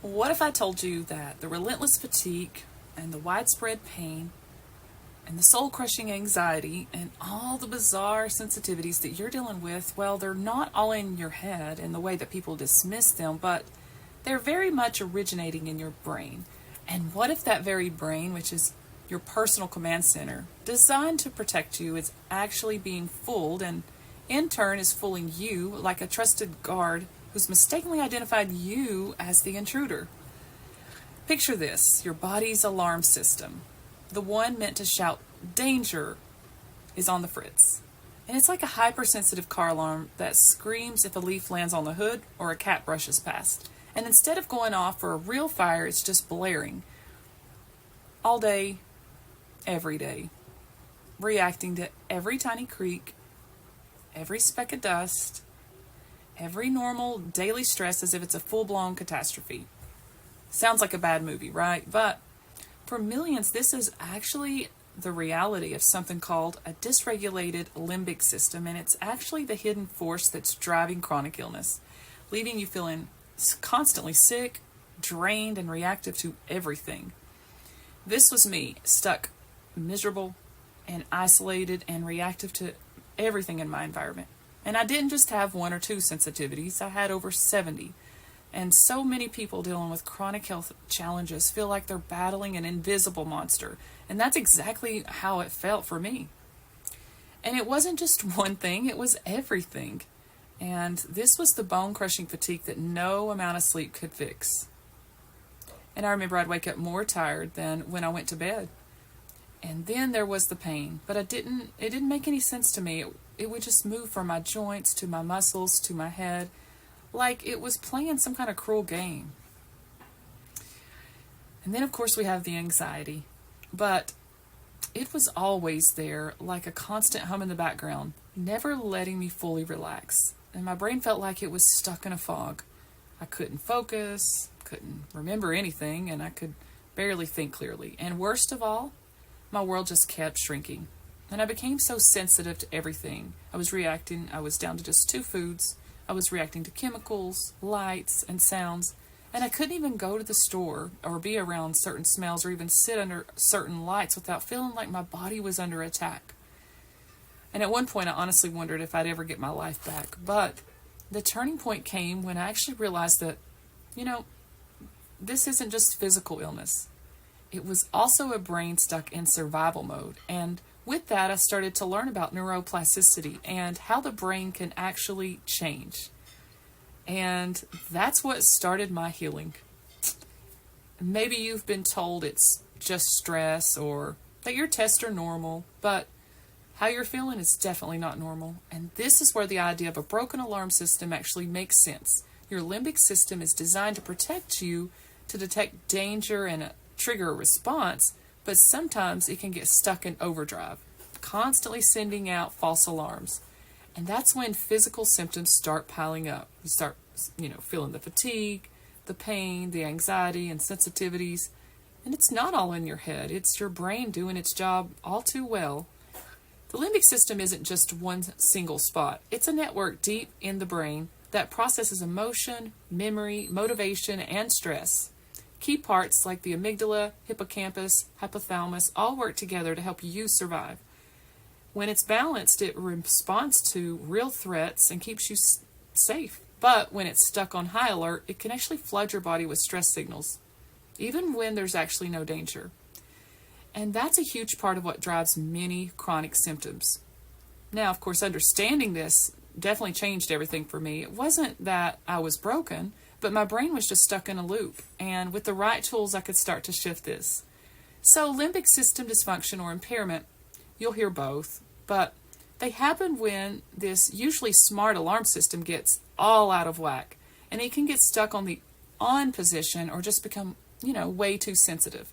What if I told you that the relentless fatigue and the widespread pain and the soul-crushing anxiety and all the bizarre sensitivities that you're dealing with, well, they're not all in your head in the way that people dismiss them, but they're very much originating in your brain. And what if that very brain, which is your personal command center, designed to protect you, is actually being fooled and in turn is fooling you like a trusted guard who's mistakenly identified you as the intruder? Picture this, your body's alarm system, the one meant to shout, "Danger," is on the fritz. And it's like a hypersensitive car alarm that screams if a leaf lands on the hood or a cat brushes past. And instead of going off for a real fire, it's just blaring. All day, every day. Reacting to every tiny creak, every speck of dust, every normal daily stress as if it's a full-blown catastrophe. Sounds like a bad movie, right? But for millions, this is actually the reality of something called a dysregulated limbic system, and it's actually the hidden force that's driving chronic illness, leaving you feeling constantly sick, drained, and reactive to everything. This was me, stuck, miserable, and isolated, and reactive to everything in my environment. And I didn't just have one or two sensitivities, I had over 70. And so many people dealing with chronic health challenges feel like they're battling an invisible monster. And that's exactly how it felt for me. And it wasn't just one thing, it was everything. And this was the bone-crushing fatigue that no amount of sleep could fix. And I remember I'd wake up more tired than when I went to bed. And then there was the pain, but it didn't make any sense to me. It would just move from my joints to my muscles to my head, like it was playing some kind of cruel game. And then, of course, we have the anxiety. But it was always there, like a constant hum in the background, never letting me fully relax. And my brain felt like it was stuck in a fog. I couldn't focus, couldn't remember anything, and I could barely think clearly. And worst of all, my world just kept shrinking. And I became so sensitive to everything. I was down to just two foods. I was reacting to chemicals, lights, and sounds. And I couldn't even go to the store or be around certain smells or even sit under certain lights without feeling like my body was under attack. And at one point, I honestly wondered if I'd ever get my life back. But the turning point came when I actually realized that, this isn't just physical illness. It was also a brain stuck in survival mode. And with that, I started to learn about neuroplasticity and how the brain can actually change. And that's what started my healing. Maybe you've been told it's just stress or that your tests are normal, but how you're feeling is definitely not normal. And this is where the idea of a broken alarm system actually makes sense. Your limbic system is designed to protect you, to detect danger and trigger a response, but sometimes it can get stuck in overdrive, constantly sending out false alarms. And that's when physical symptoms start piling up. You start, feeling the fatigue, the pain, the anxiety, and sensitivities. And it's not all in your head. It's your brain doing its job all too well. The limbic system isn't just one single spot. It's a network deep in the brain that processes emotion, memory, motivation, and stress. Key parts like the amygdala, hippocampus, hypothalamus all work together to help you survive. When it's balanced, it responds to real threats and keeps you safe. But when it's stuck on high alert, it can actually flood your body with stress signals, even when there's actually no danger. And that's a huge part of what drives many chronic symptoms. Now, of course, understanding this definitely changed everything for me. It wasn't that I was broken, but my brain was just stuck in a loop, and with the right tools I could start to shift this. So limbic system dysfunction or impairment, you'll hear both, but they happen when this usually smart alarm system gets all out of whack, and it can get stuck on the on position or just become, way too sensitive.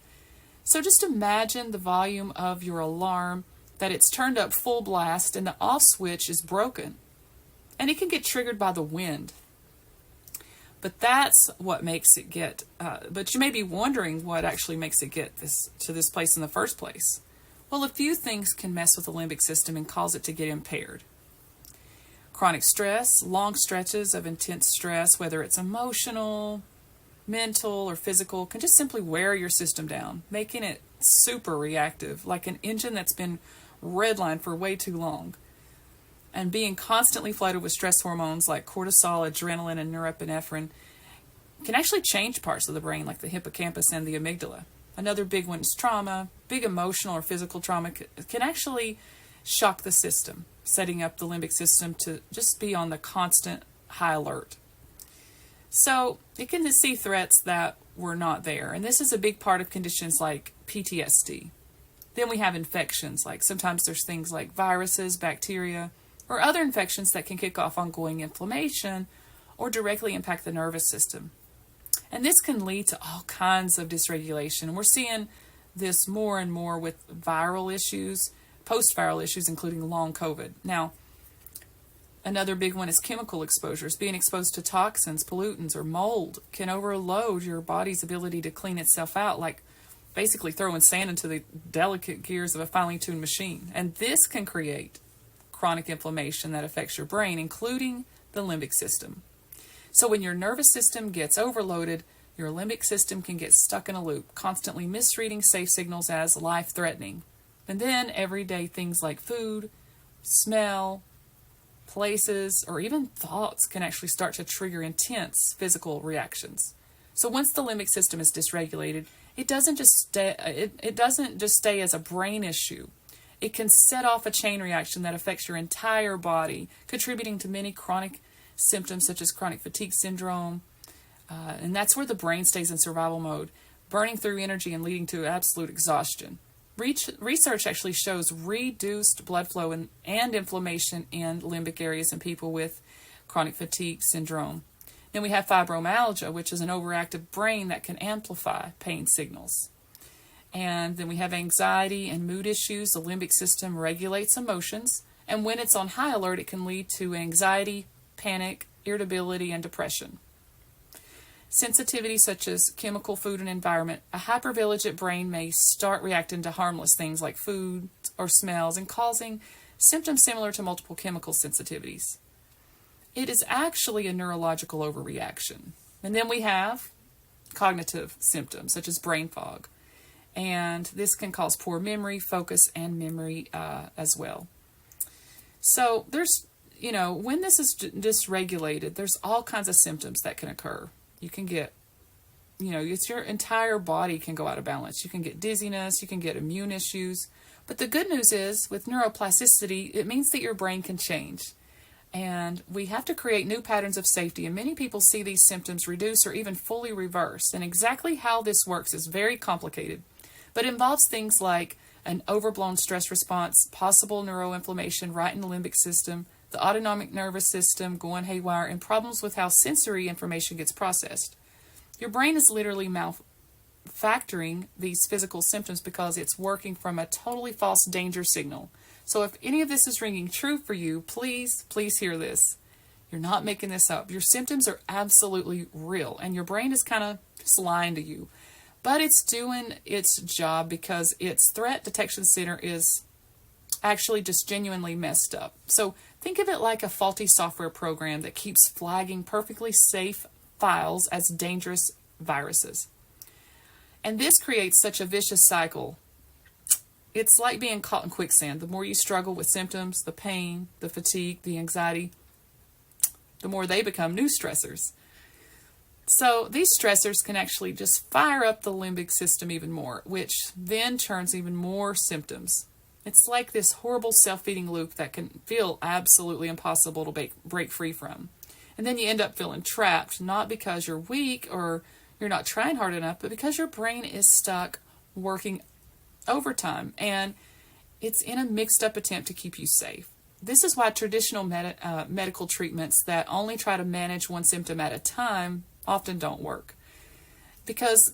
So just imagine the volume of your alarm, that it's turned up full blast and the off switch is broken, and it can get triggered by the wind. But that's what makes it get, but you may be wondering what actually makes it get to this place in the first place. Well, a few things can mess with the limbic system and cause it to get impaired. Chronic stress, long stretches of intense stress, whether it's emotional, mental or physical, can just simply wear your system down, making it super reactive, like an engine that's been redlined for way too long. And being constantly flooded with stress hormones like cortisol, adrenaline, and norepinephrine can actually change parts of the brain like the hippocampus and the amygdala. Another big one is trauma. Big emotional or physical trauma can actually shock the system, setting up the limbic system to just be on the constant high alert. So it can see threats that were not there. And this is a big part of conditions like PTSD. Then we have infections, like sometimes there's things like viruses, bacteria, or other infections that can kick off ongoing inflammation or directly impact the nervous system. And this can lead to all kinds of dysregulation. We're seeing this more and more with viral issues, post-viral issues, including long COVID. Now, another big one is chemical exposures. Being exposed to toxins, pollutants, or mold can overload your body's ability to clean itself out, like basically throwing sand into the delicate gears of a finely tuned machine. And this can create chronic inflammation that affects your brain, including the limbic system. So when your nervous system gets overloaded, your limbic system can get stuck in a loop, constantly misreading safe signals as life-threatening. And then everyday things like food, smell, places, or even thoughts can actually start to trigger intense physical reactions. So once the limbic system is dysregulated, it doesn't just stay as a brain issue. It can set off a chain reaction that affects your entire body, contributing to many chronic symptoms such as chronic fatigue syndrome. And that's where the brain stays in survival mode, burning through energy and leading to absolute exhaustion. Research actually shows reduced blood flow and inflammation in limbic areas in people with chronic fatigue syndrome. Then we have fibromyalgia, which is an overactive brain that can amplify pain signals. And then we have anxiety and mood issues. The limbic system regulates emotions, and when it's on high alert, it can lead to anxiety, panic, irritability, and depression. Sensitivities such as chemical, food, and environment. A hypervigilant brain may start reacting to harmless things like food or smells and causing symptoms similar to multiple chemical sensitivities. It is actually a neurological overreaction. And then we have cognitive symptoms such as brain fog. And this can cause poor memory, focus, and memory as well. So there's, when this is dysregulated, there's all kinds of symptoms that can occur. You can get, it's your entire body can go out of balance. You can get dizziness, you can get immune issues. But the good news is, with neuroplasticity, it means that your brain can change. And we have to create new patterns of safety, and many people see these symptoms reduce or even fully reverse. And exactly how this works is very complicated, but involves things like an overblown stress response, possible neuroinflammation right in the limbic system, the autonomic nervous system going haywire, and problems with how sensory information gets processed. Your brain is literally factoring these physical symptoms because it's working from a totally false danger signal. So if any of this is ringing true for you, please hear this. You're not making this up. Your symptoms are absolutely real, and your brain is kind of just lying to you. But it's doing its job because its threat detection center is actually just genuinely messed up. So think of it like a faulty software program that keeps flagging perfectly safe files as dangerous viruses. And this creates such a vicious cycle. It's like being caught in quicksand. The more you struggle with symptoms, the pain, the fatigue, the anxiety, the more they become new stressors. So these stressors can actually just fire up the limbic system even more, which then turns even more symptoms. It's like this horrible self-feeding loop that can feel absolutely impossible to break free from. And then you end up feeling trapped, not because you're weak or you're not trying hard enough, but because your brain is stuck working overtime, and it's in a mixed up attempt to keep you safe. This is why traditional medical treatments that only try to manage one symptom at a time often don't work, because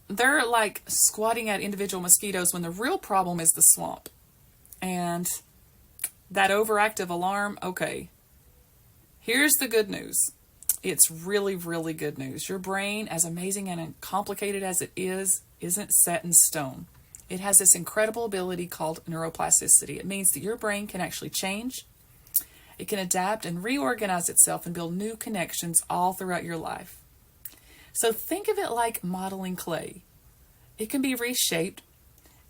they're like squatting at individual mosquitoes when the real problem is the swamp. And that overactive alarm, okay, here's the good news. It's really, really good news. Your brain, as amazing and complicated as it is, isn't set in stone. It has this incredible ability called neuroplasticity. It means that your brain can actually change. It can adapt and reorganize itself and build new connections all throughout your life. So think of it like modeling clay. It can be reshaped,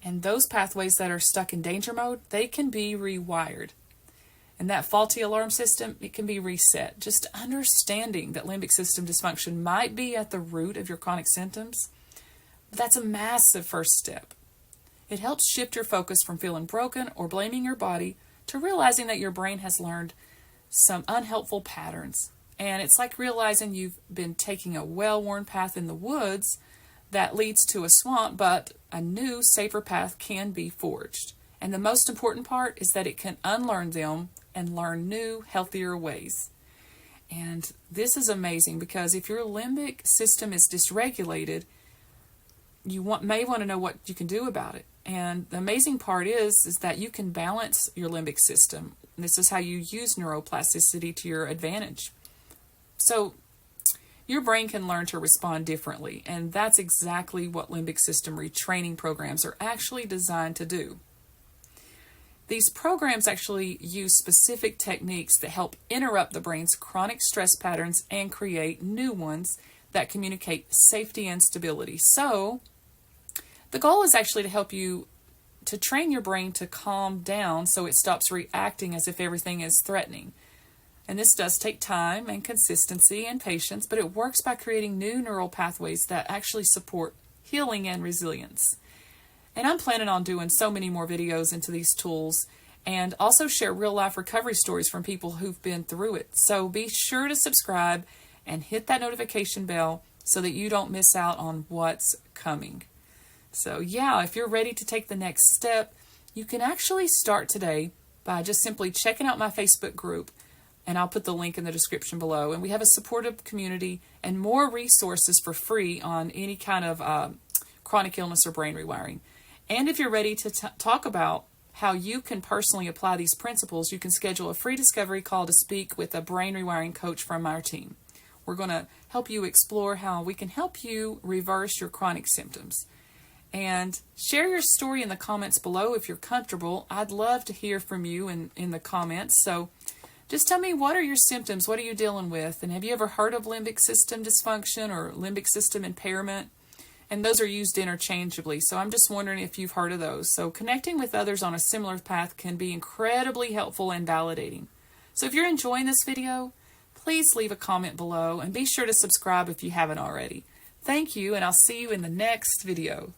and those pathways that are stuck in danger mode, they can be rewired. And that faulty alarm system, it can be reset. Just understanding that limbic system dysfunction might be at the root of your chronic symptoms, that's a massive first step. It helps shift your focus from feeling broken or blaming your body to realizing that your brain has learned some unhelpful patterns. And it's like realizing you've been taking a well-worn path in the woods that leads to a swamp, but a new, safer path can be forged. And the most important part is that it can unlearn them and learn new, healthier ways. And this is amazing because if your limbic system is dysregulated, you may want to know what you can do about it. And the amazing part is that you can balance your limbic system. This is how you use neuroplasticity to your advantage. So your brain can learn to respond differently, and that's exactly what limbic system retraining programs are actually designed to do. These programs actually use specific techniques that help interrupt the brain's chronic stress patterns and create new ones that communicate safety and stability. So the goal is actually to help you to train your brain to calm down so it stops reacting as if everything is threatening. And this does take time and consistency and patience, but it works by creating new neural pathways that actually support healing and resilience. And I'm planning on doing so many more videos into these tools and also share real-life recovery stories from people who've been through it. So be sure to subscribe and hit that notification bell so that you don't miss out on what's coming. So yeah, if you're ready to take the next step, you can actually start today by just simply checking out my Facebook group, and I'll put the link in the description below. And we have a supportive community and more resources for free on any kind of chronic illness or brain rewiring. And if you're ready to talk about how you can personally apply these principles, you can schedule a free discovery call to speak with a brain rewiring coach from our team. We're going to help you explore how we can help you reverse your chronic symptoms. And share your story in the comments below if you're comfortable. I'd love to hear from you in the comments. So just tell me, what are your symptoms? What are you dealing with? And have you ever heard of limbic system dysfunction or limbic system impairment? And those are used interchangeably. So I'm just wondering if you've heard of those. So connecting with others on a similar path can be incredibly helpful and validating. So if you're enjoying this video, please leave a comment below and be sure to subscribe if you haven't already. Thank you, and I'll see you in the next video.